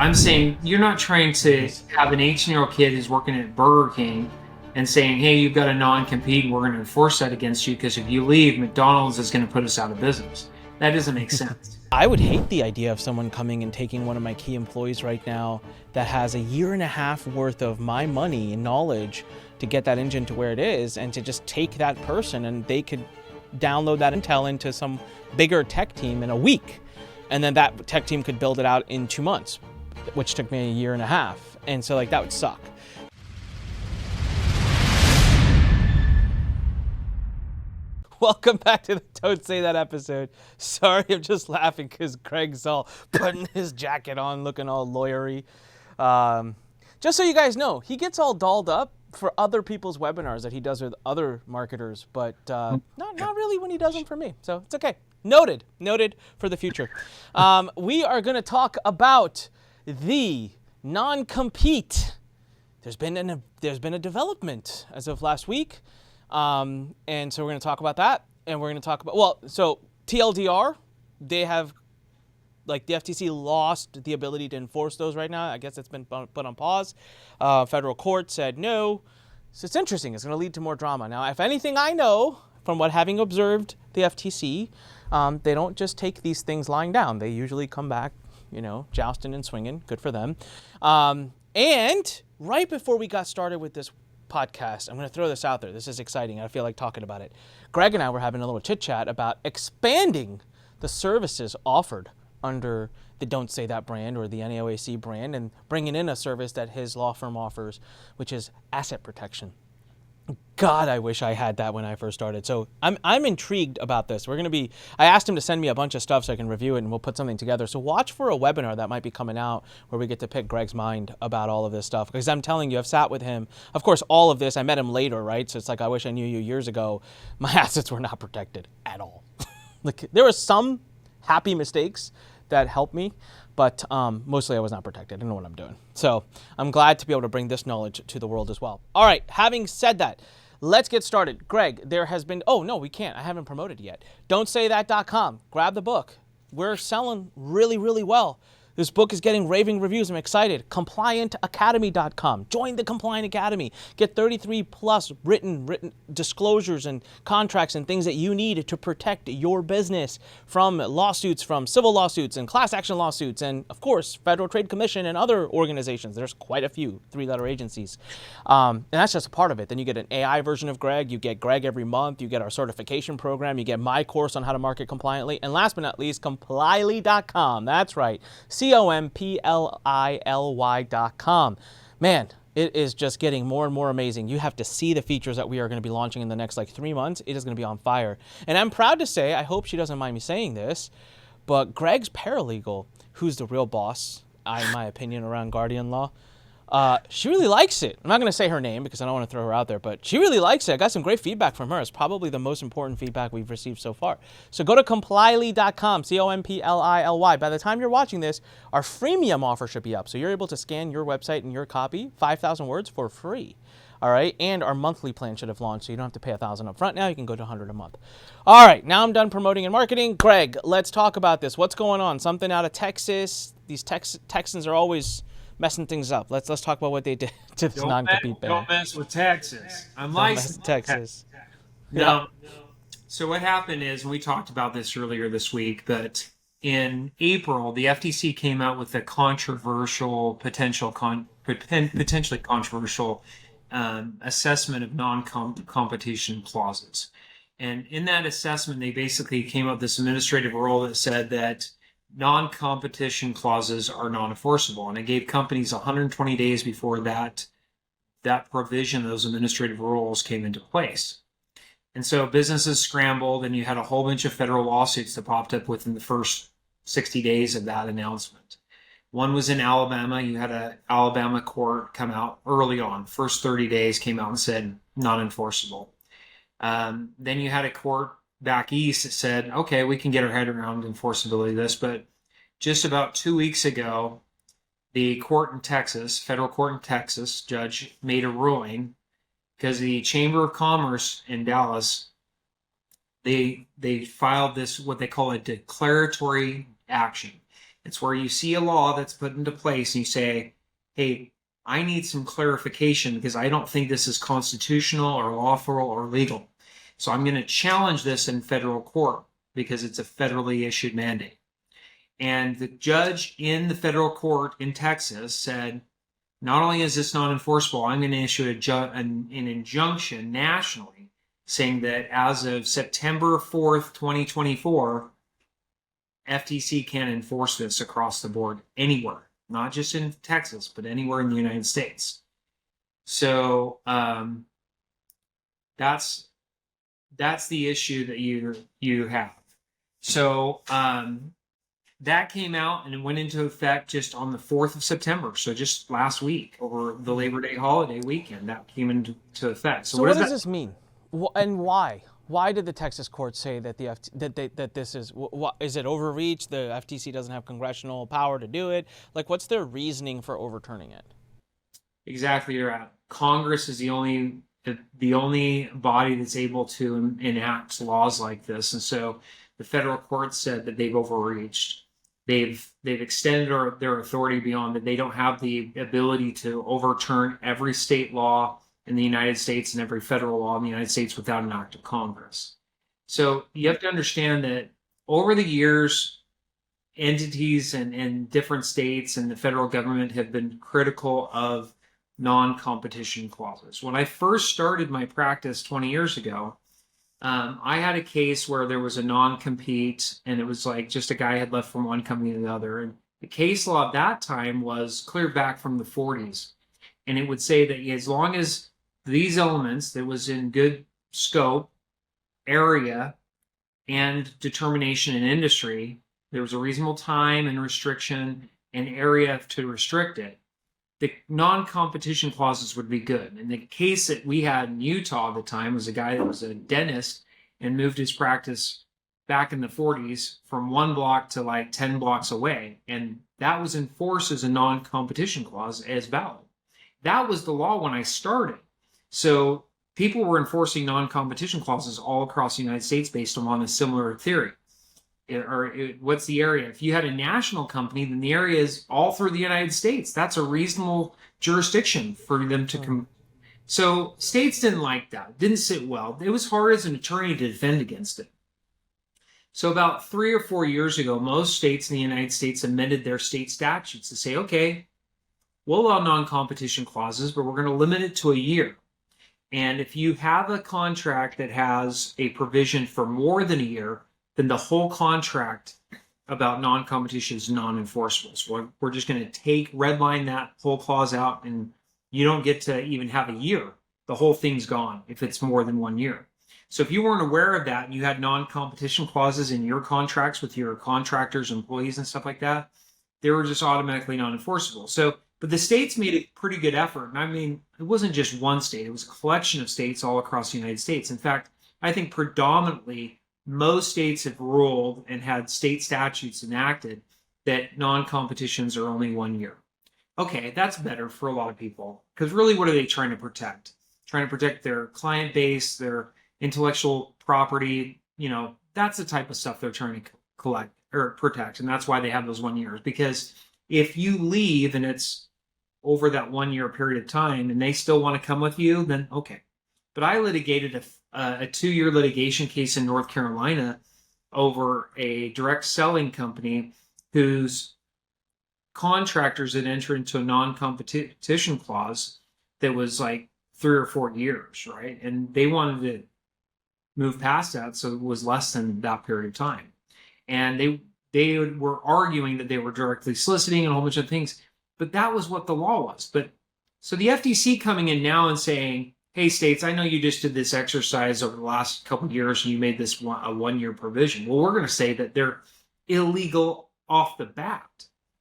I'm saying you're not trying to have an 18-year-old kid who's working at Burger King and saying, hey, you've got a non-compete and we're going to enforce that against you because if you leave, McDonald's is going to put us out of business. That doesn't make sense. I would hate the idea of someone coming and taking one of my key employees right now that has a year and a half worth of my money and knowledge to get that engine to where it is, and to just take that person and they could download that intel into some bigger tech team in a week. And then that tech team could build it out in 2 months, which took me a year and a half. And so that would suck. Welcome back to the Don't Say That episode. Sorry, I'm just laughing because Greg's all putting his jacket on, looking all lawyery. Just so you guys know, he gets all dolled up for other people's webinars that he does with other marketers, but not really when he does them for me. So it's okay. Noted for the future. We are going to talk about the non-compete. There's been a development as of last week. And so we're going to talk about that, and we're going to talk about, so TLDR, they have, the FTC lost the ability to enforce those right now. I guess it's been put on pause. Federal court said no. So it's interesting. It's going to lead to more drama. Now, if anything I know from having observed the FTC, they don't just take these things lying down. They usually come back, jousting and swinging. Good for them. And right before we got started with this podcast, I'm going to throw this out there. This is exciting. I feel like talking about it. Greg and I were having a little chit chat about expanding the services offered under the Don't Say That brand or the NAOAC brand, and bringing in a service that his law firm offers, which is asset protection. God, I wish I had that when I first started. So I'm intrigued about this. I asked him to send me a bunch of stuff so I can review it, and we'll put something together. So watch for a webinar that might be coming out where we get to pick Greg's mind about all of this stuff. Because I'm telling you, I've sat with him. Of course, all of this, I met him later, right? So it's like, I wish I knew you years ago. My assets were not protected at all. There were some happy mistakes that helped me, but mostly I was not protected. I didn't know what I'm doing. So I'm glad to be able to bring this knowledge to the world as well. All right, having said that, let's get started. Greg, there has been, oh no, we can't. I haven't promoted yet. Don'tSayThat.com. Grab the book. We're selling really, really well. This book is getting raving reviews. I'm excited. CompliantAcademy.com. Join the Compliant Academy. Get 33 plus written disclosures and contracts and things that you need to protect your business from lawsuits, from civil lawsuits and class action lawsuits, and of course, Federal Trade Commission and other organizations. There's quite a few 3-letter agencies. And that's just a part of it. Then you get an AI version of Greg. You get Greg every month. You get our certification program. You get my course on how to market compliantly. And last but not least, Complyly.com. That's right. COMPLILY.com. Man, it is just getting more and more amazing. You have to see the features that we are going to be launching in the next 3 months. It is going to be on fire. And I'm proud to say, I hope she doesn't mind me saying this, but Greg's paralegal, who's the real boss, in my opinion, around Guardian Law, she really likes it. I'm not going to say her name because I don't want to throw her out there, but she really likes it. I got some great feedback from her. It's probably the most important feedback we've received so far. So go to Complyly.com, COMPLILY. By the time you're watching this, our freemium offer should be up. So you're able to scan your website and your copy, 5,000 words for free. All right, and our monthly plan should have launched, so you don't have to pay $1,000 up front now. You can go to $100 a month. All right, now I'm done promoting and marketing. Greg, let's talk about this. What's going on? Something out of Texas. These Texans are always messing things up. Let's talk about what they did to this non-compete ban. Don't mess with Texas. I'm licensed in Texas. No. So what happened is, and we talked about this earlier this week, but in April, the FTC came out with a potentially controversial assessment of non-competition clauses. And in that assessment, they basically came up with this administrative rule that said that non-competition clauses are non-enforceable, and it gave companies 120 days before that provision, those administrative rules, came into place. And so businesses scrambled, and you had a whole bunch of federal lawsuits that popped up within the first 60 days of that announcement. One was in Alabama. You had an Alabama court come out early on. First 30 days came out and said non-enforceable. Then you had a court back east that said, okay, we can get our head around enforceability of this. But just about 2 weeks ago, the court in Texas, federal court in Texas, judge made a ruling because the Chamber of Commerce in Dallas, they filed this, what they call a declaratory action. It's where you see a law that's put into place and you say, hey, I need some clarification because I don't think this is constitutional or lawful or legal. So I'm going to challenge this in federal court because it's a federally issued mandate. And the judge in the federal court in Texas said, not only is this not enforceable, I'm going to issue an injunction nationally saying that as of September 4th, 2024, FTC can enforce this across the board anywhere, not just in Texas, but anywhere in the United States. So that's the issue that you have. So that came out and it went into effect just on the 4th of September. So just last week, over the Labor Day holiday weekend, that came into effect. So what does this mean? And why? Why did the Texas court say that that this is it overreach? The FTC doesn't have congressional power to do it. Like, what's their reasoning for overturning it? Exactly, you're right. Congress is the only body that's able to enact laws like this, and so the federal court said that they've overreached. They've extended their authority beyond that. They don't have the ability to overturn every state law in the United States and every federal law in the United States without an act of Congress. So you have to understand that over the years, entities and different states and the federal government have been critical of non-competition clauses. When I first started my practice 20 years ago, I had a case where there was a non-compete and it was like just a guy had left from one company to the other. And the case law at that time was clear back from the 40s. And it would say that as long as these elements that was in good scope, area, and determination in industry, there was a reasonable time and restriction and area to restrict it, the non-competition clauses would be good. And the case that we had in Utah at the time was a guy that was a dentist and moved his practice back in the 40s from one block to like 10 blocks away. And that was enforced as a non-competition clause as valid. That was the law when I started. So people were enforcing non-competition clauses all across the United States based on a similar theory. What's the area? If you had a national company, then the area is all through the United States. That's a reasonable jurisdiction for them to come. So states didn't like that. Didn't sit well. It was hard as an attorney to defend against it. So about 3 or 4 years ago, most states in the United States amended their state statutes to say, okay, we'll allow non-competition clauses, but we're going to limit it to a year. And if you have a contract that has a provision for more than a year, then the whole contract about non-competition is non-enforceable. So we're just going to redline that whole clause out, and you don't get to even have a year. The whole thing's gone if it's more than 1 year. So if you weren't aware of that and you had non-competition clauses in your contracts with your contractors, employees, and stuff like that, they were just automatically non-enforceable. So, but the states made a pretty good effort. And I mean, it wasn't just one state. It was a collection of states all across the United States. In fact, I think predominantly most states have ruled and had state statutes enacted that non-competitions are only 1 year. Okay, that's better for a lot of people. Because really, what are they trying to protect? Trying to protect their client base, their intellectual property. You know, that's the type of stuff they're trying to collect or protect. And that's why they have those 1 years. Because if you leave and it's over that 1 year period of time and they still want to come with you, then okay. But I litigated a 2-year litigation case in North Carolina over a direct selling company whose contractors had entered into a non-competition clause that was like 3 or 4 years, right? And they wanted to move past that, so it was less than that period of time. And they were arguing that they were directly soliciting and a whole bunch of things, but that was what the law was. But so the FTC coming in now and saying, hey, states, I know you just did this exercise over the last couple of years and you made this a 1 year provision. Well, we're going to say that they're illegal off the bat.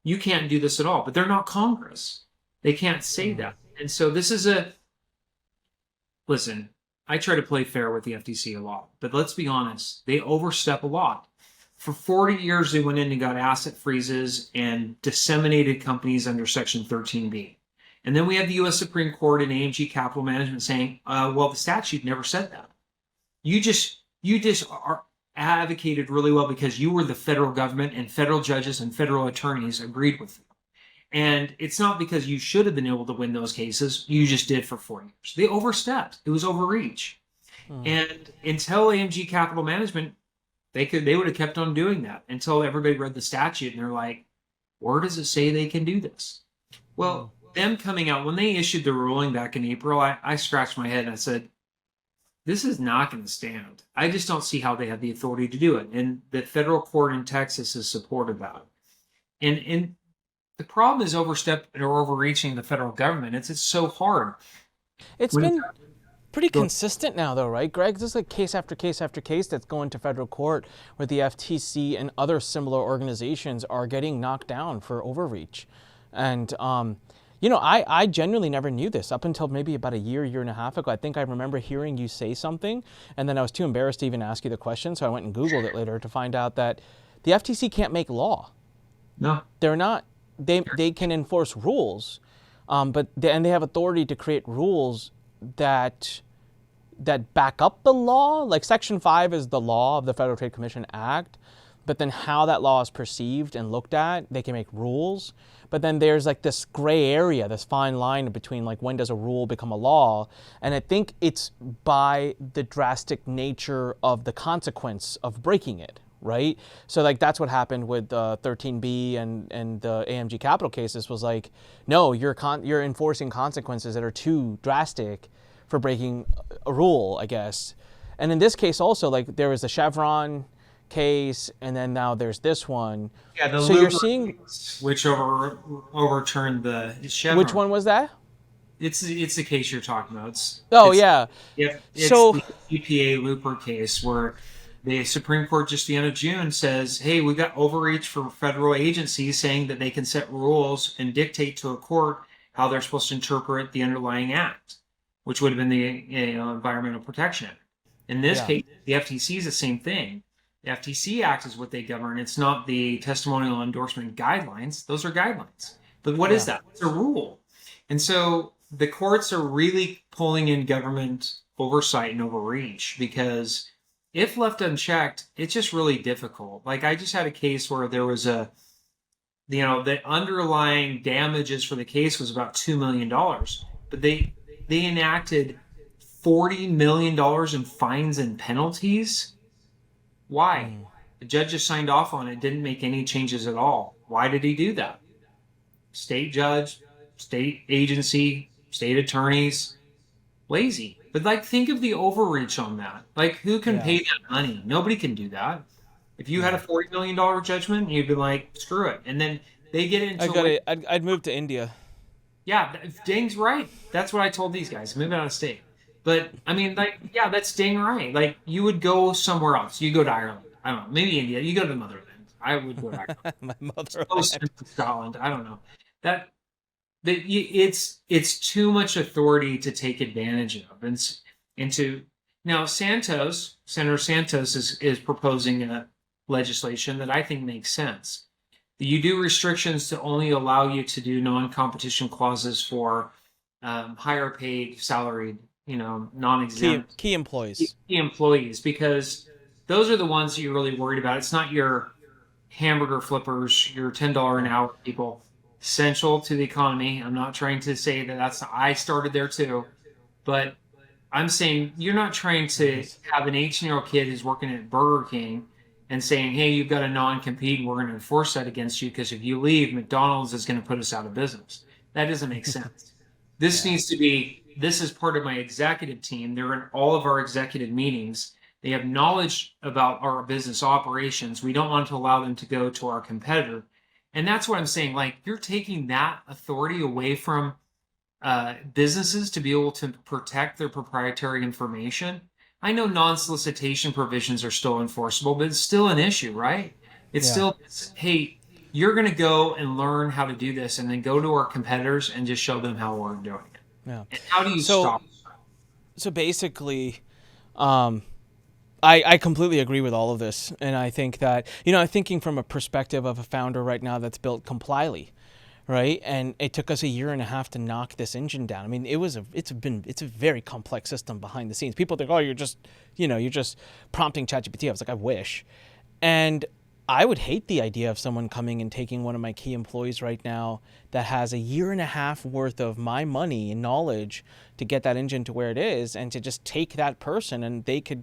You can't do this at all, but they're not Congress. They can't say that. And so this is listen, I try to play fair with the FTC a lot, but let's be honest, they overstep a lot. For 40 years, they went in and got asset freezes and disseminated companies under Section 13B. And then we have the U.S. Supreme Court and AMG Capital Management saying, well, the statute never said that. You just are advocated really well because you were the federal government and federal judges and federal attorneys agreed with you. And it's not because you should have been able to win those cases. You just did for 4 years. They overstepped. It was overreach. And until AMG Capital Management, they would have kept on doing that until everybody read the statute and they're like, where does it say they can do this? Well, them coming out, when they issued the ruling back in April, I scratched my head and I said, this is not going to stand. I just don't see how they have the authority to do it. And the federal court in Texas has supported that. And the problem is overstepping or overreaching the federal government. It's so hard. It's been pretty consistent now, though, right, Greg? This is like case after case after case that's going to federal court where the FTC and other similar organizations are getting knocked down for overreach. And, I genuinely never knew this up until maybe about a year and a half ago. I think I remember hearing you say something, and then I was too embarrassed to even ask you the question, so I went and Googled it later to find out that the FTC can't make law. No. They're not. They can enforce rules, but they have authority to create rules that back up the law. Like Section 5 is the law of the Federal Trade Commission Act, but then how that law is perceived and looked at, they can make rules. But then there's like this gray area, this fine line between like when does a rule become a law, and I think it's by the drastic nature of the consequence of breaking it. Right? So like that's what happened with 13B and the AMG Capital cases was like, no, you're enforcing consequences that are too drastic for breaking a rule, I guess. And in this case also, like there was the Chevron case and then now there's this one. Yeah, the so you're seeing case, which overturned the Chevron. Which one was that? It's the case you're talking about. It's yeah. It's so the EPA Looper case where the Supreme Court just the end of June says, hey, we got overreach for federal agencies saying that they can set rules and dictate to a court how they're supposed to interpret the underlying act, which would have been the Environmental Protection Act. In this case, the FTC is the same thing. The FTC Act is what they govern. It's not the testimonial endorsement guidelines. Those are guidelines. But what is that? It's a rule. And so the courts are really pulling in government oversight and overreach because if left unchecked, it's just really difficult. Like I just had a case where there was the underlying damages for the case was about $2 million, but they enacted $40 million in fines and penalties. Why? The judge just signed off on it, didn't make any changes at all. Why did he do that? State judge, state agency, state attorneys, lazy. But like, think of the overreach on that. Like, who can pay that money? Nobody can do that. If you had a $40 million judgment, you'd be like, screw it. And then they get into I'd move to India. Yeah, Ding's right. That's what I told these guys. Move out of state. But I mean, like, yeah, that's dang right. Like, you would go somewhere else. You go to Ireland. I don't know. Maybe India. You go to the motherland. I would go to Ireland. My motherland. Scotland. I don't know. It's too much authority to take advantage of. Now Senator Santos is proposing a legislation that I think makes sense. You do restrictions to only allow you to do non-competition clauses for higher paid, salaried, non-exempt key employees. Key employees, because those are the ones that you're really worried about. It's not your hamburger flippers, your $10 an hour people. Essential to the economy. I'm not trying to say that I started there too, but I'm saying you're not trying to have an 18-year-old kid who's working at Burger King and saying, hey, you've got a non-compete and we're going to enforce that against you because if you leave, McDonald's is going to put us out of business. That doesn't make sense. This needs to be, this is part of my executive team. They're in all of our executive meetings. They have knowledge about our business operations. We don't want to allow them to go to our competitor. And that's what I'm saying. Like, you're taking that authority away from businesses to be able to protect their proprietary information. I know non-solicitation provisions are still enforceable, but it's still an issue, right? It's still, hey, you're going to go and learn how to do this and then go to our competitors and just show them how we're doing it. Yeah. And how do you stop? So basically, I completely agree with all of this. And I think that, I'm thinking from a perspective of a founder right now that's built Complyly, right? And it took us a year and a half to knock this engine down. I mean, it's a very complex system behind the scenes. People think, oh, you're just prompting ChatGPT. I was like, I wish. And I would hate the idea of someone coming and taking one of my key employees right now that has a year and a half worth of my money and knowledge to get that engine to where it is, and to just take that person and they could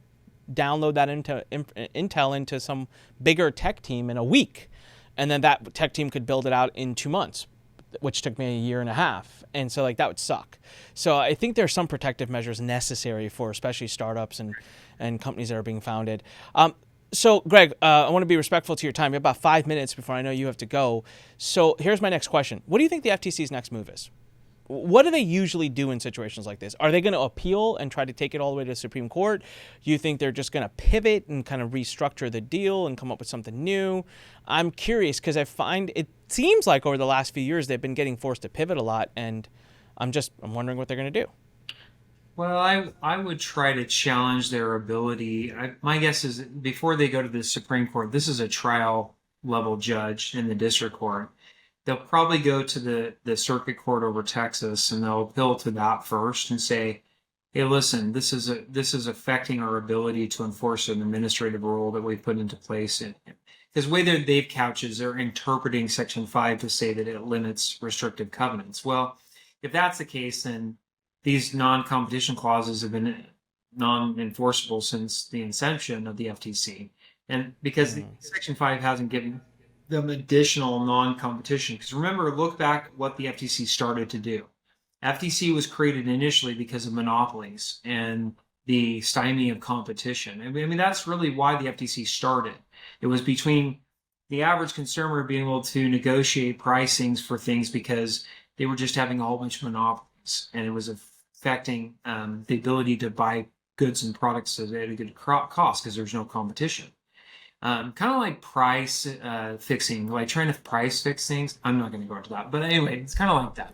download that intel into some bigger tech team in a week. And then that tech team could build it out in 2 months, which took me a year and a half. And so that would suck. So I think there's some protective measures necessary for especially startups and companies that are being founded. So, Greg, I want to be respectful to your time. You have about 5 minutes before I know you have to go. So here's my next question. What do you think the FTC's next move is? What do they usually do in situations like this? Are they going to appeal and try to take it all the way to the Supreme Court? Do you think they're just going to pivot and kind of restructure the deal and come up with something new? I'm curious because I find it seems like over the last few years they've been getting forced to pivot a lot, and I'm wondering what they're going to do. Well, I would try to challenge their ability. My guess is that before they go to the Supreme Court, this is a trial level judge in the district court. They'll probably go to the circuit court over Texas, and they'll appeal to that first and say, hey, listen, this is affecting our ability to enforce an administrative rule that we've put into place. Because the way they've couched is they're interpreting Section 5 to say that it limits restrictive covenants. Well, if that's the case, then these non-competition clauses have been non-enforceable since the inception of the FTC. And because Section 5 hasn't given them additional non-competition. Because remember, look back at what the FTC started to do. FTC was created initially because of monopolies and the stymie of competition. I mean, that's really why the FTC started. It was between the average consumer being able to negotiate pricings for things because they were just having a whole bunch of monopolies, and it was affecting the ability to buy goods and products at a good cost because there's no competition. Kind of like price fixing, like trying to price fix things. I'm not going to go into that, but anyway, it's kind of like that.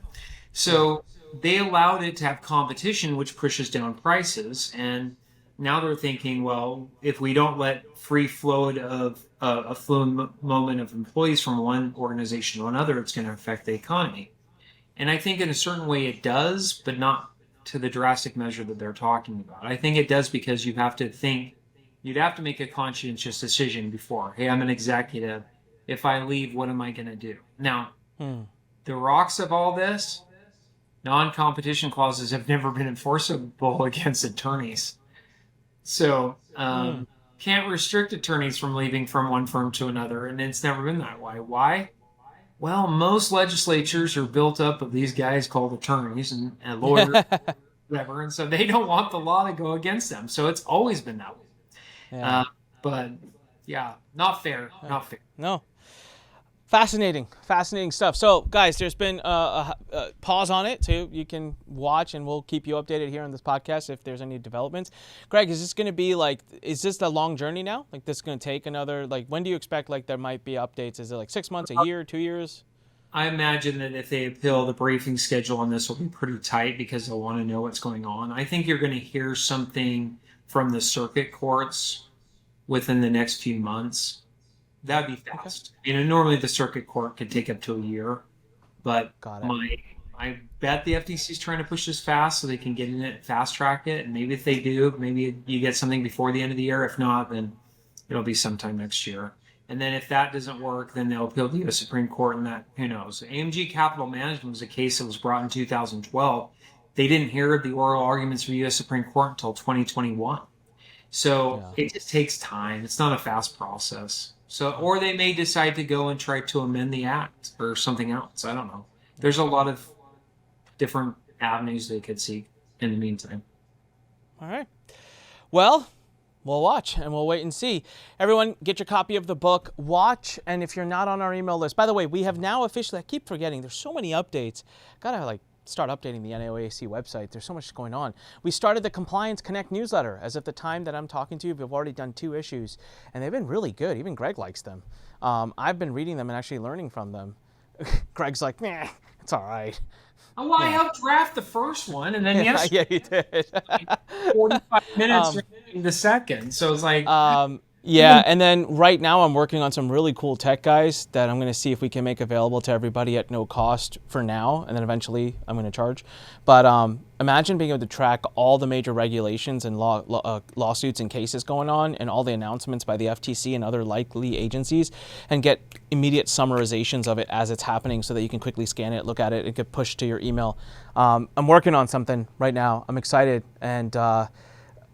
So they allowed it to have competition, which pushes down prices, and now they're thinking, well, if we don't let free flow of a fluid moment of employees from one organization to another, it's going to affect the economy. And I think in a certain way it does, but not to the drastic measure that they're talking about. I think it does because you'd have to make a conscientious decision before, hey, I'm an executive. If I leave, what am I going to do? Now, the rocks of all this, non-competition clauses have never been enforceable against attorneys. So can't restrict attorneys from leaving from one firm to another, and it's never been that way. Why? Well, most legislatures are built up of these guys called attorneys and lawyers, whatever, and so they don't want the law to go against them. So it's always been that way. Yeah. But yeah, not fair. Not fair. No. Fascinating stuff. So, guys, there's been a pause on it, too. You can watch, and we'll keep you updated here on this podcast if there's any developments. Greg, is this going to be is this a long journey now? Like, this is going to take another, when do you expect, there might be updates? Is it 6 months, a year, 2 years? I imagine that if they appeal, the briefing schedule on this will be pretty tight because they'll want to know what's going on. I think you're going to hear something from the circuit courts within the next few months. That'd be fast. Okay. Normally the circuit court could take up to a year, but I bet the FTC is trying to push this fast so they can get in it, fast track it, and maybe if they do, maybe you get something before the end of the year. If not, then it'll be sometime next year. And then if that doesn't work, then they'll appeal to the U.S. Supreme Court, and that, who knows. AMG Capital Management was a case that was brought in 2012. They didn't hear the oral arguments from the U.S. Supreme Court until 2021. So It just takes time. It's not a fast process. Or they may decide to go and try to amend the act or something else. I don't know. There's a lot of different avenues they could seek in the meantime. All right. Well, we'll watch and we'll wait and see. Everyone, get your copy of the book. Watch, and if you're not on our email list, by the way, we have now officially, I keep forgetting, there's so many updates. Gotta start updating the NAOAC website. There's so much going on. We started the Compliance Connect newsletter. As of the time that I'm talking to you, we've already done 2 issues, and they've been really good. Even Greg likes them. I've been reading them and actually learning from them. Greg's like, meh, it's all right. Oh, well, I helped draft the first one, and then yeah, you did. 45 minutes the second. So it's like, Yeah, and then right now I'm working on some really cool tech guys that I'm going to see if we can make available to everybody at no cost for now, and then eventually I'm going to charge. But imagine being able to track all the major regulations and lawsuits and cases going on, and all the announcements by the FTC and other likely agencies, and get immediate summarizations of it as it's happening, so that you can quickly scan it, look at it, and get pushed to your email. I'm working on something right now. I'm excited, and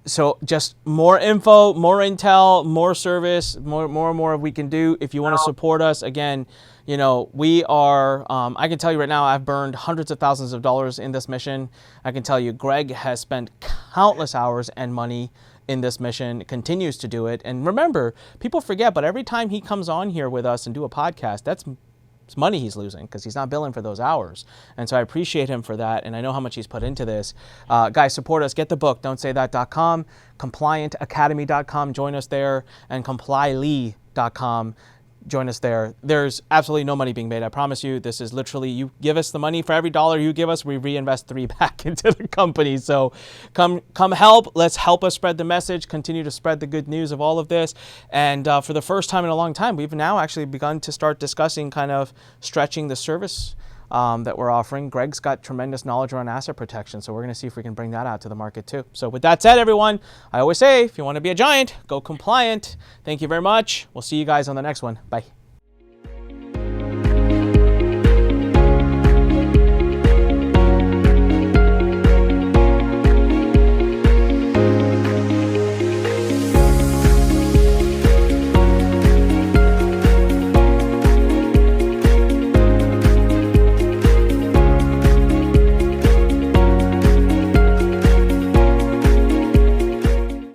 so just more info, more intel, more service, more and more we can do. If you want to support us, again, you know, we are, I can tell you right now, I've burned hundreds of thousands of dollars in this mission. I can tell you Greg has spent countless hours and money in this mission, continues to do it. And remember, people forget, but every time he comes on here with us and do a podcast, that's it's money he's losing because he's not billing for those hours. And so I appreciate him for that, and I know how much he's put into this. Guys, support us. Get the book, don'tsaythat.com, compliantacademy.com, join us there, and complyly.com. Join us there. There's absolutely no money being made. I promise you, this is literally, you give us the money. For every dollar you give us, we reinvest 3 back into the company. So come help. Let's help us spread the message, continue to spread the good news of all of this. And for the first time in a long time, we've now actually begun to start discussing kind of stretching the service that we're offering. Greg's got tremendous knowledge around asset protection, so we're going to see if we can bring that out to the market too. So with that said, everyone, I always say, if you want to be a giant, go compliant. Thank you very much. We'll see you guys on the next one. Bye.